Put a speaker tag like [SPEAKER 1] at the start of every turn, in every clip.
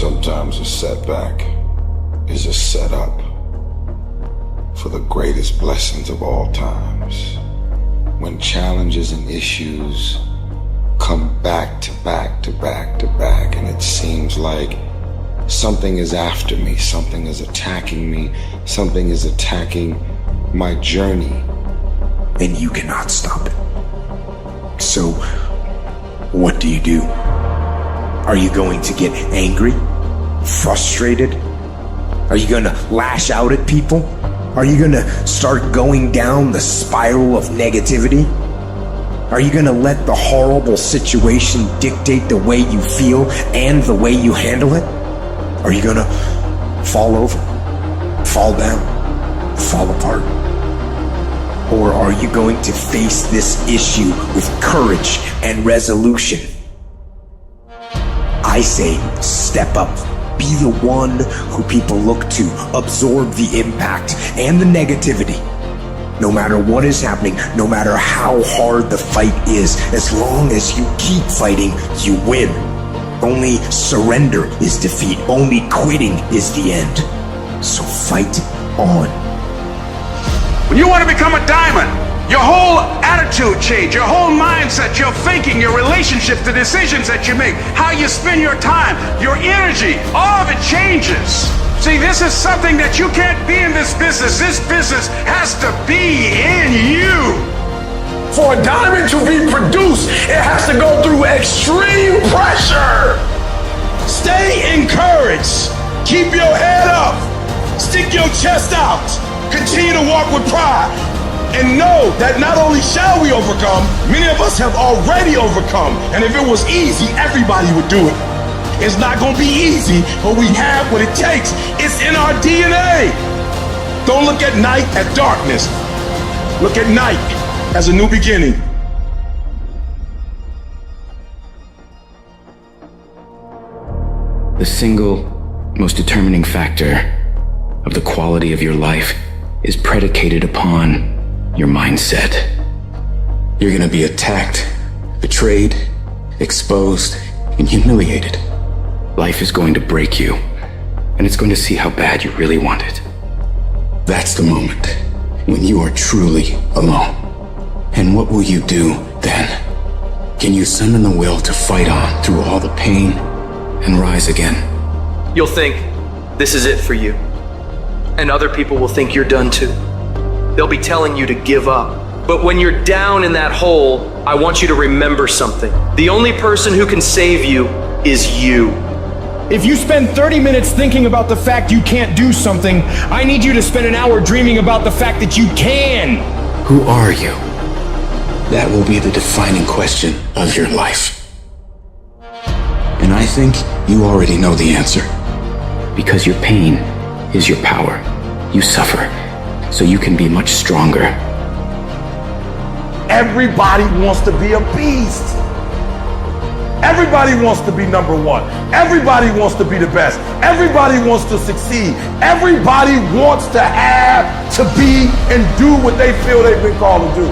[SPEAKER 1] Sometimes a setback is a setup for the greatest blessings of all times. When challenges and issues come back to back to back to back, and it seems like something is after me, something is attacking me, something is attacking my journey.
[SPEAKER 2] And you cannot stop it. So, what do? Are you going to get angry? Frustrated? Are you going to lash out at people? Are you going to start going down the spiral of negativity? Are you going to let the horrible situation dictate the way you feel and the way you handle it? Are you going to fall over, fall down, fall apart? Or are you going to face this issue with courage and resolution? I say step up. Be the one who people look to, absorb the impact and the negativity. No matter what is happening, no matter how hard the fight is, as long as you keep fighting, you win. Only surrender is defeat. Only quitting is the end. So fight on.
[SPEAKER 3] When you want to become a diamond, your whole attitude change, your whole mindset, your thinking, your relationships, the decisions that you make, how you spend your time, your energy, all of it changes. See, this is something that you can't be in this business. This business has to be in you.
[SPEAKER 4] For a diamond to be produced, it has to go through extreme pressure. Stay encouraged. Keep your head up. Stick your chest out. Continue to walk with pride. And know that not only shall we overcome, many of us have already overcome. And if it was easy, everybody would do it. It's not going to be easy, but we have what it takes. It's in our DNA. Don't look at night as darkness. Look at night as a new beginning.
[SPEAKER 5] The single most determining factor of the quality of your life is predicated upon your mindset. You're going to be attacked, betrayed, exposed, and humiliated. Life is going to break you, and it's going to see how bad you really want it. That's the moment when you are truly alone. And what will you do then? Can you summon the will to fight on through all the pain and rise again?
[SPEAKER 6] You'll think this is it for you, and other people will think you're done too. They'll be telling you to give up. But when you're down in that hole, I want you to remember something. The only person who can save you is you.
[SPEAKER 7] If you spend 30 minutes thinking about the fact you can't do something, I need you to spend an hour dreaming about the fact that you can.
[SPEAKER 5] Who are you? That will be the defining question of your life. And I think you already know the answer. Because your pain is your power. You suffer, so you can be much stronger.
[SPEAKER 4] Everybody wants to be a beast. Everybody wants to be number one. Everybody wants to be the best. Everybody wants to succeed. Everybody wants to have, to be, and do what they feel they've been called to do.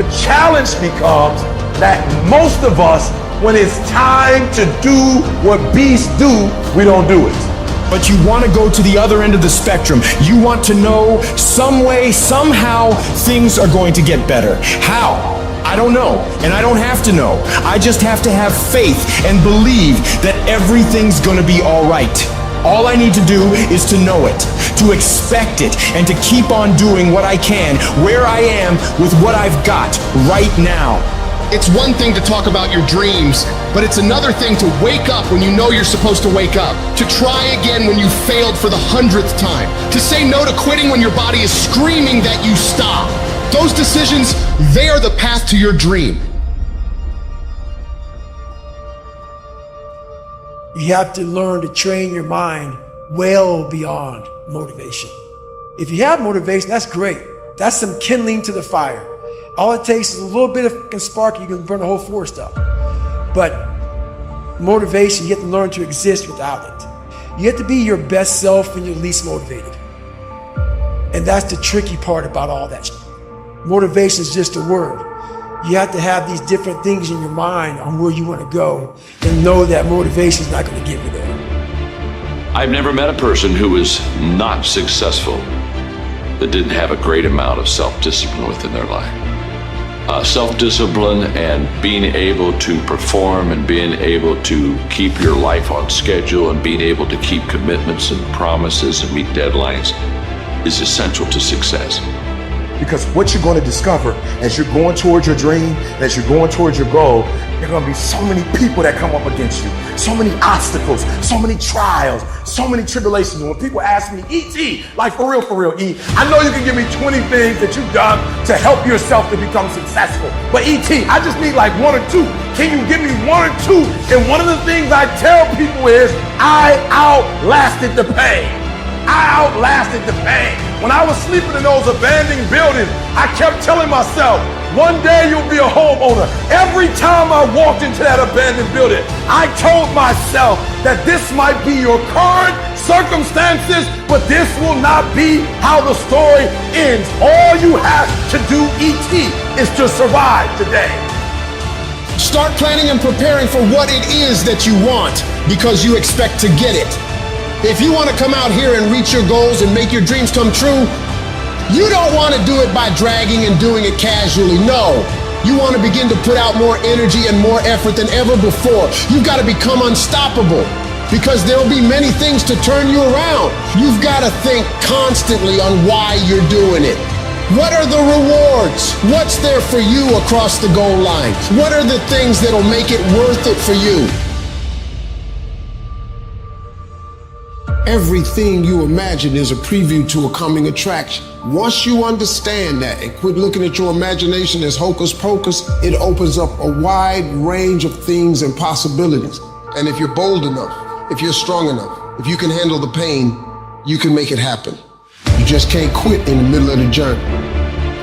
[SPEAKER 4] The challenge becomes that most of us, when it's time to do what beasts do, we don't do it.
[SPEAKER 7] But you want to go to the other end of the spectrum. You want to know some way, somehow, things are going to get better. How? I don't know, and I don't have to know. I just have to have faith and believe that everything's gonna be all right. All I need to do is to know it, to expect it, and to keep on doing what I can, where I am, with what I've got right now.
[SPEAKER 8] It's one thing to talk about your dreams, but it's another thing to wake up when you know you're supposed to wake up, to try again when you failed for the 100th time, to say no to quitting when your body is screaming that you stop. Those decisions, they are the path to your dream.
[SPEAKER 9] You have to learn to train your mind well beyond motivation. If you have motivation, that's great. That's some kindling to the fire. All it takes is a little bit of spark, you can burn the whole forest up. But motivation, you have to learn to exist without it. You have to be your best self when you're least motivated. And that's the tricky part about all that. Motivation is just a word. You have to have these different things in your mind on where you want to go and know that motivation is not going to get you there.
[SPEAKER 10] I've never met a person who was not successful that didn't have a great amount of self-discipline within their life. Self-discipline and being able to perform and being able to keep your life on schedule and being able to keep commitments and promises and meet deadlines is essential to success.
[SPEAKER 7] Because what you're going to discover as you're going towards your dream, as you're going towards your goal, there are going to be so many people that come up against you, so many obstacles, so many trials, so many tribulations. When people ask me, E.T., like for real, E, I know you can give me 20 things that you've done to help yourself to become successful. But E.T., I just need like one or two. Can you give me one or two? And one of the things I tell people is, I outlasted the pain. I outlasted the pain. When I was sleeping in those abandoned buildings, I kept telling myself, one day you'll be a homeowner. Every time I walked into that abandoned building, I told myself that this might be your current circumstances, but this will not be how the story ends. All you have to do, E.T., is to survive today.
[SPEAKER 8] Start planning and preparing for what it is that you want, because you expect to get it. If you want to come out here and reach your goals and make your dreams come true, you don't want to do it by dragging and doing it casually. No, you want to begin to put out more energy and more effort than ever before. You've got to become unstoppable, because there'll be many things to turn you around. You've got to think constantly on why you're doing it. What are the rewards? What's there for you across the goal line? What are the things that'll make it worth it for you? Everything you imagine is a preview to a coming attraction. Once you understand that and quit looking at your imagination as hocus pocus, it opens up a wide range of things and possibilities. And if you're bold enough, if you're strong enough, if you can handle the pain, you can make it happen. You just can't quit in the middle of the journey.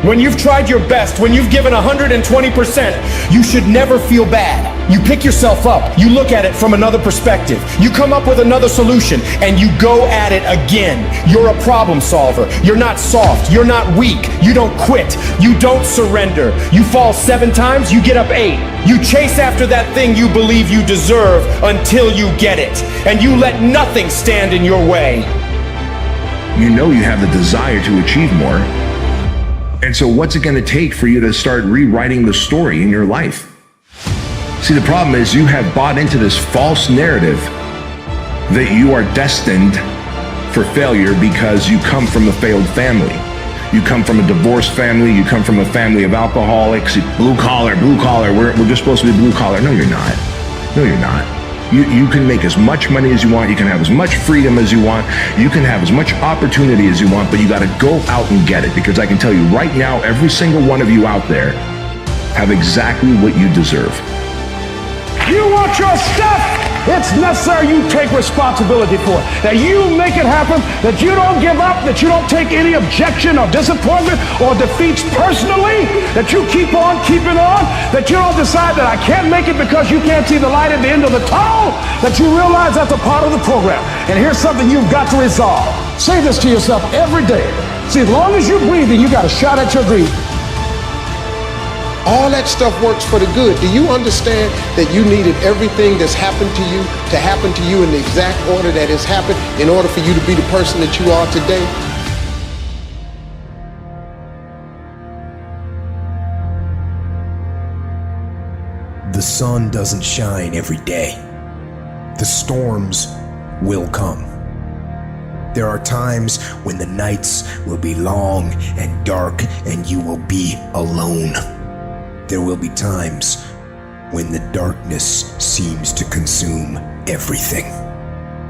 [SPEAKER 7] When you've tried your best, when you've given 120%, you should never feel bad. You pick yourself up, you look at it from another perspective, you come up with another solution, and you go at it again. You're a problem solver. You're not soft. You're not weak. You don't quit. You don't surrender. You fall 7 times, you get up 8. You chase after that thing you believe you deserve until you get it, and you let nothing stand in your way.
[SPEAKER 2] You know you have the desire to achieve more. And so what's it going to take for you to start rewriting the story in your life? See, the problem is you have bought into this false narrative that you are destined for failure because you come from a failed family. You come from a divorced family. You come from a family of alcoholics. Blue collar. We're just supposed to be blue collar. No, you're not. No, you're not. You can make as much money as you want. You can have as much freedom as you want. You can have as much opportunity as you want, but you got to go out and get it, because I can tell you right now, every single one of you out there have exactly what you deserve.
[SPEAKER 4] You want your stuff? It's necessary you take responsibility for it. That you make it happen, that you don't give up, that you don't take any objection or disappointment or defeats personally, that you keep on keeping on, that you don't decide that I can't make it because you can't see the light at the end of the tunnel, that you realize that's a part of the program. And here's something you've got to resolve. Say this to yourself every day. See, as long as you're breathing, you got a shot at your dream.
[SPEAKER 8] All that stuff works for the good. Do you understand that you needed everything that's happened to you to happen to you in the exact order that has happened in order for you to be the person that you are today?
[SPEAKER 2] The sun doesn't shine every day. The storms will come. There are times when the nights will be long and dark and you will be alone. There will be times when the darkness seems to consume everything.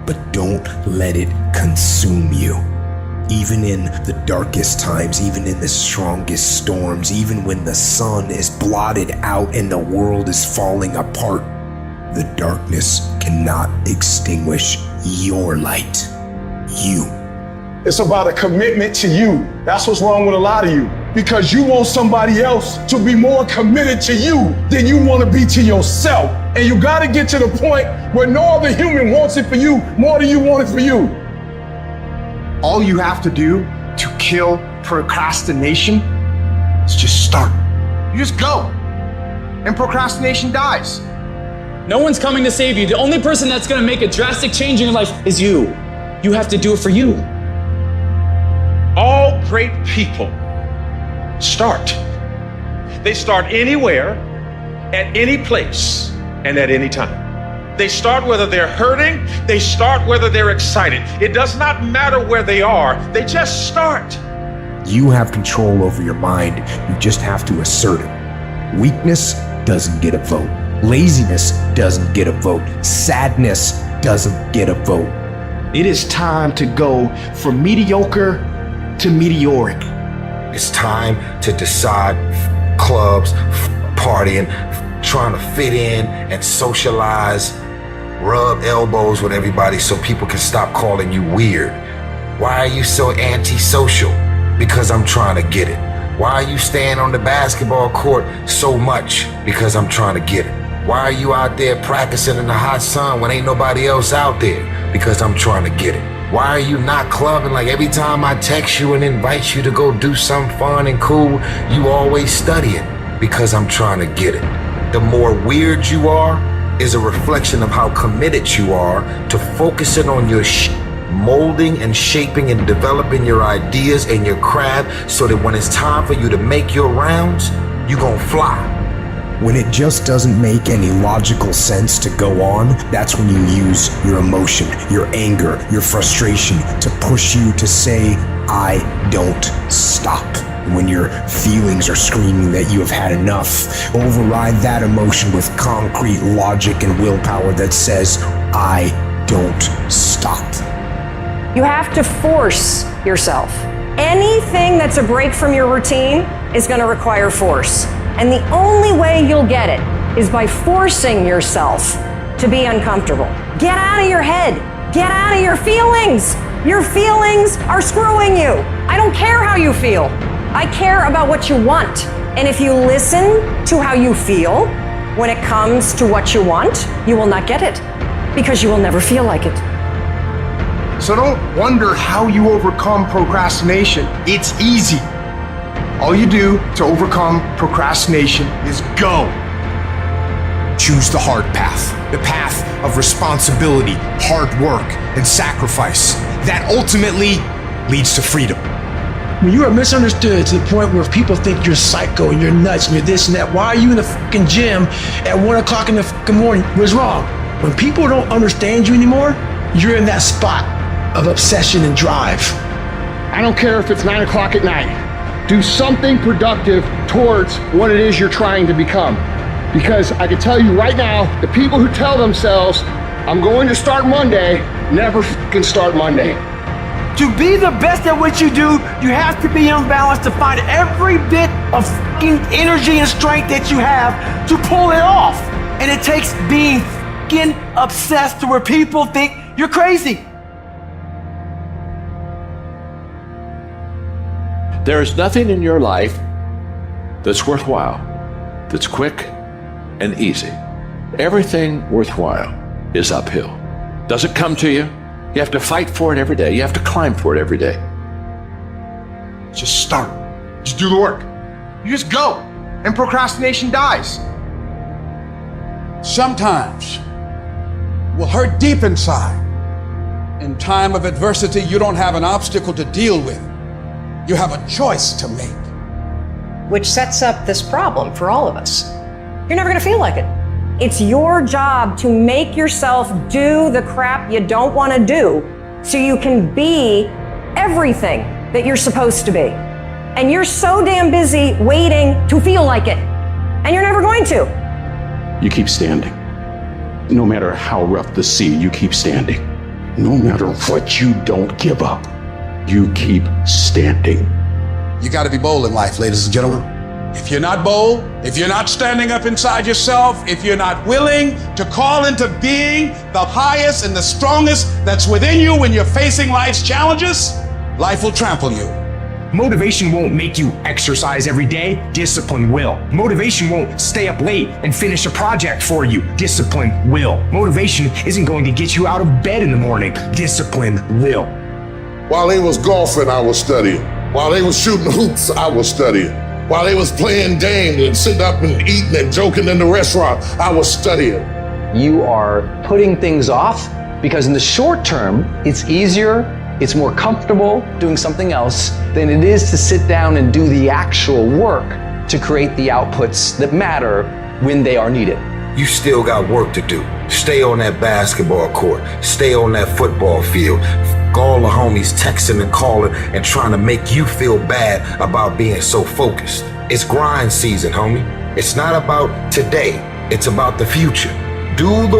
[SPEAKER 2] But don't let it consume you. Even in the darkest times, even in the strongest storms, even when the sun is blotted out and the world is falling apart, the darkness cannot extinguish your light. You.
[SPEAKER 4] It's about a commitment to you. That's what's wrong with a lot of you. Because you want somebody else to be more committed to you than you want to be to yourself. And you got to get to the point where no other human wants it for you more than you want it for you.
[SPEAKER 7] All you have to do to kill procrastination is just start. You just go. And procrastination dies.
[SPEAKER 11] No one's coming to save you. The only person that's going to make a drastic change in your life is you. You have to do it for you.
[SPEAKER 4] All great people start. They start anywhere, at any place, and at any time. They start whether they're hurting, they start whether they're excited. It does not matter where they are, they just start.
[SPEAKER 2] You have control over your mind. You just have to assert it. Weakness doesn't get a vote. Laziness doesn't get a vote. Sadness doesn't get a vote.
[SPEAKER 7] It is time to go from mediocre to meteoric.
[SPEAKER 2] It's time to decide clubs, partying, trying to fit in and socialize, rub elbows with everybody so people can stop calling you weird. Why are you so antisocial? Because I'm trying to get it. Why are you staying on the basketball court so much? Because I'm trying to get it. Why are you out there practicing in the hot sun when ain't nobody else out there? Because I'm trying to get it. Why are you not clubbing? Like every time I text you and invite you to go do something fun and cool, you always studying. Because I'm trying to get it. The more weird you are is a reflection of how committed you are to focusing on your molding and shaping and developing your ideas and your craft so that when it's time for you to make your rounds, you're gonna fly. When it just doesn't make any logical sense to go on, that's when you use your emotion, your anger, your frustration to push you to say, I don't stop. When your feelings are screaming that you have had enough, override that emotion with concrete logic and willpower that says, I don't stop.
[SPEAKER 12] You have to force yourself. Anything that's a break from your routine is going to require force. And the only way you'll get it is by forcing yourself to be uncomfortable. Get out of your head. Get out of your feelings. Your feelings are screwing you. I don't care how you feel. I care about what you want. And if you listen to how you feel when it comes to what you want, you will not get it because you will never feel like it.
[SPEAKER 7] So don't wonder how you overcome procrastination. It's easy. All you do to overcome procrastination is go. Choose the hard path, the path of responsibility, hard work, and sacrifice. That ultimately leads to freedom.
[SPEAKER 9] When you are misunderstood to the point where people think you're psycho and you're nuts and you're this and that, why are you in the fucking gym at 1 o'clock in the fucking morning? What's wrong? When people don't understand you anymore, you're in that spot of obsession and drive.
[SPEAKER 13] I don't care if it's 9 o'clock at night. Do something productive towards what it is you're trying to become. Because I can tell you right now, the people who tell themselves, I'm going to start Monday, never fucking start Monday.
[SPEAKER 14] To be the best at what you do, you have to be unbalanced to find every bit of fucking energy and strength that you have to pull it off. And it takes being fucking obsessed to where people think you're crazy.
[SPEAKER 10] There is nothing in your life that's worthwhile, that's quick and easy. Everything worthwhile is uphill. Doesn't come to you. You have to fight for it every day. You have to climb for it every day.
[SPEAKER 7] Just start. Just do the work. You just go, and procrastination dies.
[SPEAKER 15] Sometimes we'll hurt deep inside. In time of adversity, you don't have an obstacle to deal with. You have a choice to make.
[SPEAKER 12] Which sets up this problem for all of us. You're never going to feel like it. It's your job to make yourself do the crap you don't want to do so you can be everything that you're supposed to be. And you're so damn busy waiting to feel like it. And you're never going to.
[SPEAKER 16] You keep standing. No matter how rough the sea, you keep standing. No matter what, you don't give up. You keep standing.
[SPEAKER 15] You got to be bold in life, ladies and gentlemen. If you're not bold, if you're not standing up inside yourself, if you're not willing to call into being the highest and the strongest that's within you when you're facing life's challenges, life will trample you.
[SPEAKER 7] Motivation won't make you exercise every day. Discipline will. Motivation won't stay up late and finish a project for you. Discipline will. Motivation isn't going to get you out of bed in the morning. Discipline will.
[SPEAKER 17] While they was golfing, I was studying. While they was shooting hoops, I was studying. While they was playing games and sitting up and eating and joking in the restaurant, I was studying.
[SPEAKER 18] You are putting things off
[SPEAKER 11] Because in the short term, it's easier, it's more comfortable doing something else than it is to sit down and do the actual work to create the outputs that matter when they are needed.
[SPEAKER 1] You still got work to do. Stay on that basketball court. Stay on that football field. All the homies texting and calling and trying to make you feel bad about being so focused. It's grind season, homie. It's not about today. It's about the future. Do the